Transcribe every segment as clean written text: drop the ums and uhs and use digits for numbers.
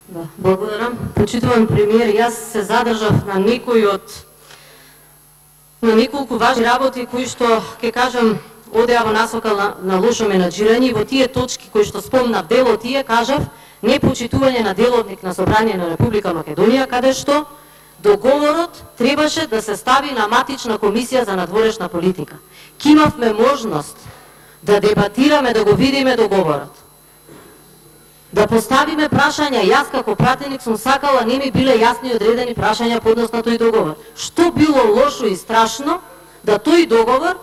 Да, благодарам. Почитуван премиер, јас се задржав на неколку важни работи кои што, ќе кажам, одеа во насока на лошо менаџирање, и во тие точки кои што спомнав, дел од тие кажав непочитување на деловник на Собрание на Република Македонија, каде што договорот требаше да се стави на матична комисија за надворешна политика. Ки имавме можност да дебатираме, да го видиме договорот, да поставиме прашања. Јас како пратеник сум сакала, не ми биле јасни и одредени прашања по однос на тој договор. Што било лошо и страшно да тој договор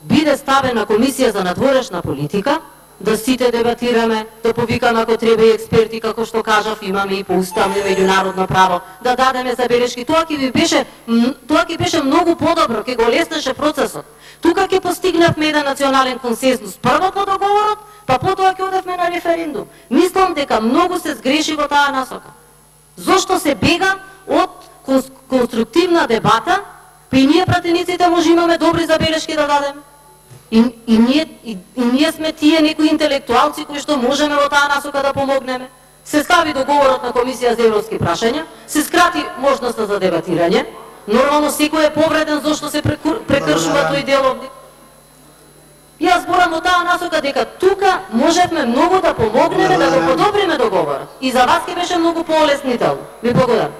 биде ставен на комисија за надворешна политика, да сите дебатираме, да повикаме ако треба и експерти, како што кажав, имаме и по уставно и меѓународно право, да дадеме забелешки. Тоа ќе беше многу подобро, ќе го леснеше процесот. Тука ќе постигнавме еден национален консензус прво по договорот, па потоа ќе одевме на референдум. Мислам дека многу се сгреши во таа насока. Зошто се бега од конструктивна дебата, па и ние пратениците може имаме добри забелешки да дадеме. И ние сме тие некои интелектуалци кои што можеме во таа насока да помогнеме. Се стави договорот на Комисија за европски прашања, се скрати можноста за дебатирање. Нормално секој е повреден зашто се прекршува тој деловник. Јас зборам во таа насока дека тука можевме многу да помогнеме да го подобриме договорот. И за вас ќе беше многу поолеснително. Ви благодарам.